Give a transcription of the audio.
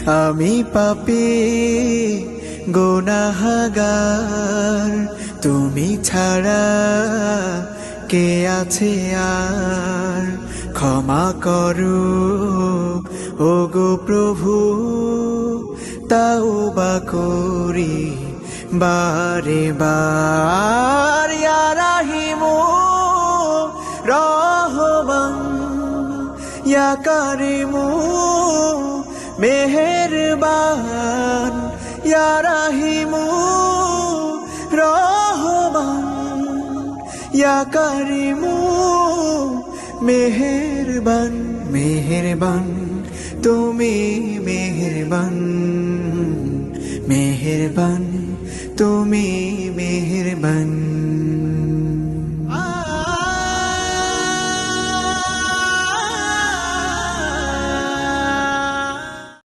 আমি পাপী গুনাহগার, তুমি ছাড়া কে আছে আর? ক্ষমা করো ওগো প্রভু, তাওবা করি বারে বার। ইয়া রাহিমু রহমান, ইয়া কারিমু মেহেরবান, ইয়া রাহিমু রহমান, ইয়া কারিমু মেহেরবান। মেহেরবান তুমি মেহেরবান, মেহেরবান তুমি মেহেরবান।